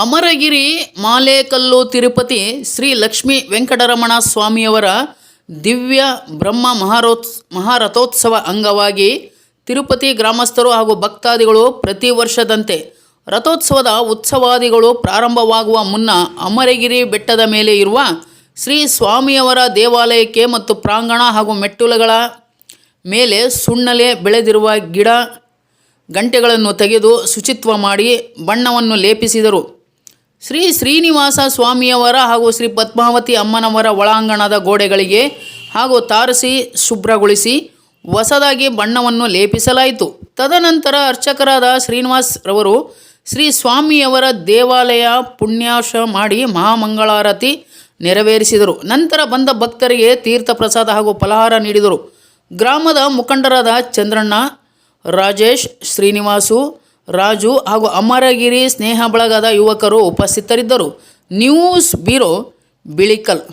ಅಮರಗಿರಿ ಮಾಲೇಕಲ್ಲು ತಿರುಪತಿ ಶ್ರೀ ಲಕ್ಷ್ಮೀ ವೆಂಕಟರಮಣ ಸ್ವಾಮಿಯವರ ದಿವ್ಯ ಬ್ರಹ್ಮ ಮಹಾರಥೋತ್ಸವ ಅಂಗವಾಗಿ ತಿರುಪತಿ ಗ್ರಾಮಸ್ಥರು ಹಾಗೂ ಭಕ್ತಾದಿಗಳು ಪ್ರತಿ ವರ್ಷದಂತೆ ರಥೋತ್ಸವದ ಉತ್ಸವಾದಿಗಳು ಪ್ರಾರಂಭವಾಗುವ ಮುನ್ನ ಅಮರಗಿರಿ ಬೆಟ್ಟದ ಮೇಲೆ ಇರುವ ಶ್ರೀ ಸ್ವಾಮಿಯವರ ದೇವಾಲಯಕ್ಕೆ ಮತ್ತು ಪ್ರಾಂಗಣ ಹಾಗೂ ಮೆಟ್ಟಲುಗಳ ಮೇಲೆ ಸುಣ್ಣಲೆ ಬೆಳೆದಿರುವ ಗಿಡ ಗಂಟೆಗಳನ್ನು ತೆಗೆದು ಶುಚಿತ್ವ ಮಾಡಿ ಬಣ್ಣವನ್ನು ಲೇಪಿಸಿದರು. ಶ್ರೀ ಶ್ರೀನಿವಾಸ ಸ್ವಾಮಿಯವರ ಹಾಗೂ ಶ್ರೀ ಪದ್ಮಾವತಿ ಅಮ್ಮನವರ ಒಳಾಂಗಣದ ಗೋಡೆಗಳಿಗೆ ಹಾಗೂ ತಾರಸಿ ಶುಭ್ರಗೊಳಿಸಿ ಹೊಸದಾಗಿ ಬಣ್ಣವನ್ನು ಲೇಪಿಸಲಾಯಿತು. ತದನಂತರ ಅರ್ಚಕರಾದ ಶ್ರೀನಿವಾಸ್ ರವರು ಶ್ರೀ ಸ್ವಾಮಿಯವರ ದೇವಾಲಯ ಪುಣ್ಯಾಶ ಮಾಡಿ ಮಹಾಮಂಗಳಾರತಿ ನೆರವೇರಿಸಿದರು. ನಂತರ ಬಂದ ಭಕ್ತರಿಗೆ ತೀರ್ಥ ಪ್ರಸಾದ ಹಾಗೂ ಫಲಹಾರ ನೀಡಿದರು. ಗ್ರಾಮದ ಮುಖಂಡರಾದ ಚಂದ್ರಣ್ಣ, ರಾಜೇಶ್, ಶ್ರೀನಿವಾಸು, ರಾಜು ಹಾಗೂ ಅಮರಗಿರಿ ಸ್ನೇಹ ಬಳಗದ ಯುವಕರು ಉಪಸ್ಥಿತರಿದ್ದರು. News bureau, Bilikal.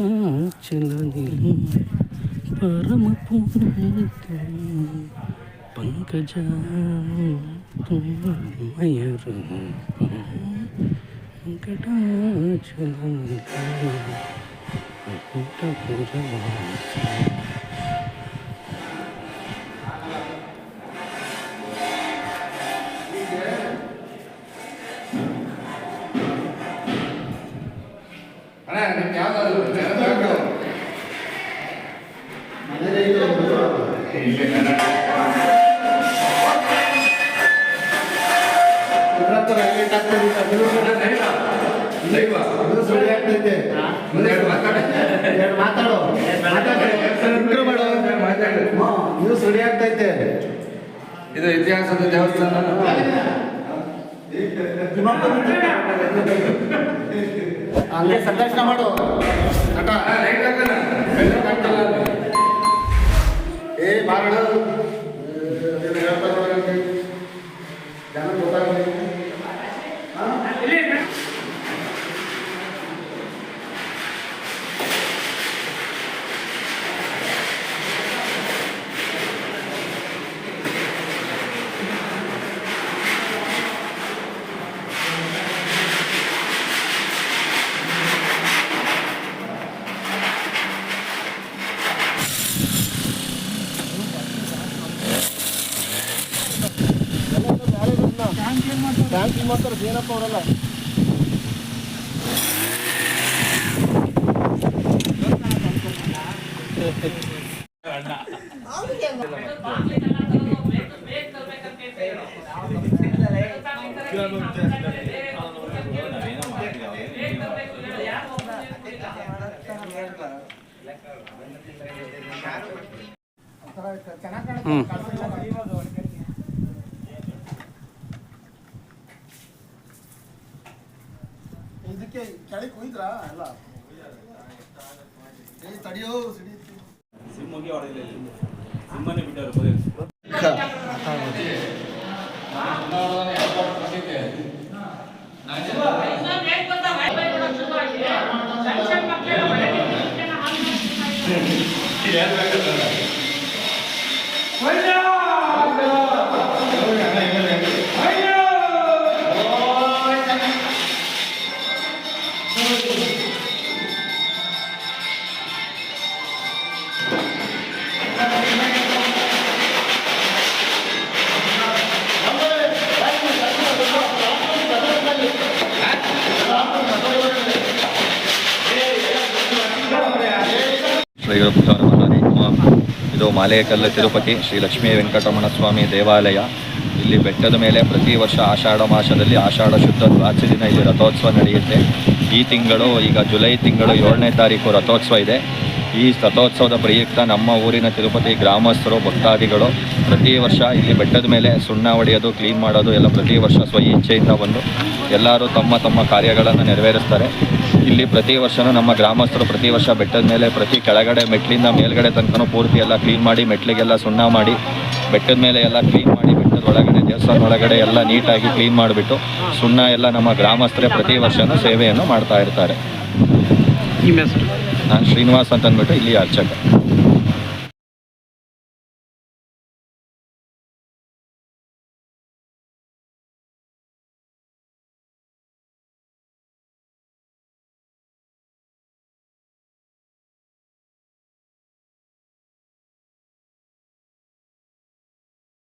ವೆಂಕಟಾಚಲನಿಲು ಪರಮ ಪೂಜಿತ ಪಂಕಜಮಯರು ವೆಂಕಟಾಚಲನಿಲು ವೆಂಕಟಪುರವಾಸ. ಇದು ಇತಿಹಾಸದ ದೇವಸ್ಥಾನ. ಹಂಗೆ ಸಂದರ್ಶನ ಮಾಡು. ಏ ಬಾರಣ ಜನ ಗೊತ್ತಾಗಲಿ. ಬ್ಯಾಂಕ್ ಮಾಡ್ತಾರೆ ಏನಪ್ಪ ಅವರಲ್ಲ. ಇದಕ್ಕೆ ಕೆಳಗೆ ಹೋಯ್ದ್ರಾ ಎಲ್ಲ ತಡಿಯೋ ಸಿಮ್ಮಗೆ ಹೊಡೆದಿಲ್ಲ, ಸಿಮ್ಮನೆ ಬಿಟ್ಟವರು. ಶ್ರೀಗುರುಭ್ಯೋ ನಮಃ ಹರಿ ಓಂ. ಇದು ಮಾಲೇಕಲ್ಲು ತಿರುಪತಿ ಶ್ರೀ ಲಕ್ಷ್ಮೀ ವೆಂಕಟರಮಣ ಸ್ವಾಮಿ ದೇವಾಲಯ. ಇಲ್ಲಿ ಬೆಟ್ಟದ ಮೇಲೆ ಪ್ರತಿ ವರ್ಷ ಆಷಾಢ ಮಾಸದಲ್ಲಿ ಆಷಾಢ ಶುದ್ಧ ದ್ವಾದಶಿ ದಿನ ಇಲ್ಲಿ ರಥೋತ್ಸವ ನಡೆಯುತ್ತೆ. ಈ ತಿಂಗಳು ಈಗ ಜುಲೈ ತಿಂಗಳು 7ನೇ ತಾರೀಕು ರಥೋತ್ಸವ ಇದೆ. ಈ ರಥೋತ್ಸವದ ಪ್ರಯುಕ್ತ ನಮ್ಮ ಊರಿನ ತಿರುಪತಿ ಗ್ರಾಮಸ್ಥರು ಭಕ್ತಾದಿಗಳು ಪ್ರತಿ ವರ್ಷ ಇಲ್ಲಿ ಬೆಟ್ಟದ ಮೇಲೆ ಸುಣ್ಣ ಹೊಡೆಯೋದು, ಕ್ಲೀನ್ ಮಾಡೋದು ಎಲ್ಲ ಪ್ರತಿ ವರ್ಷ ಇಚ್ಛೆಯಿಂದ ಬಂದು ಎಲ್ಲರೂ ತಮ್ಮ ತಮ್ಮ ಕಾರ್ಯಗಳನ್ನು ನೆರವೇರಿಸ್ತಾರೆ. ಇಲ್ಲಿ ಪ್ರತಿ ವರ್ಷವೂ ನಮ್ಮ ಗ್ರಾಮಸ್ಥರು ಪ್ರತಿ ವರ್ಷ ಬೆಟ್ಟದ ಮೇಲೆ ಪ್ರತಿ ಕೆಳಗಡೆ ಮೆಟ್ಲಿಂದ ಮೇಲ್ಗಡೆ ತನಕ ಪೂರ್ತಿ ಎಲ್ಲ ಕ್ಲೀನ್ ಮಾಡಿ, ಮೆಟ್ಲಿಗೆಲ್ಲ ಸುಣ್ಣ ಮಾಡಿ, ಬೆಟ್ಟದ ಮೇಲೆ ಎಲ್ಲ ಕ್ಲೀನ್ ಮಾಡಿ, ಬೆಟ್ಟದ ಒಳಗಡೆ ದೇವಸ್ಥಾನ ಒಳಗಡೆ ಎಲ್ಲ ನೀಟಾಗಿ ಕ್ಲೀನ್ ಮಾಡಿಬಿಟ್ಟು ಸುಣ್ಣ ಎಲ್ಲ ನಮ್ಮ ಗ್ರಾಮಸ್ಥರೇ ಪ್ರತಿ ವರ್ಷವೂ ಸೇವೆಯನ್ನು ಮಾಡ್ತಾ ಇರ್ತಾರೆ. ನಿಮ್ಮ ಹೆಸರು? ನಾನು ಶ್ರೀನಿವಾಸ್ ಅಂತ ಅಂದ್ಬಿಟ್ಟು ಇಲ್ಲಿ ಅರ್ಚಕ.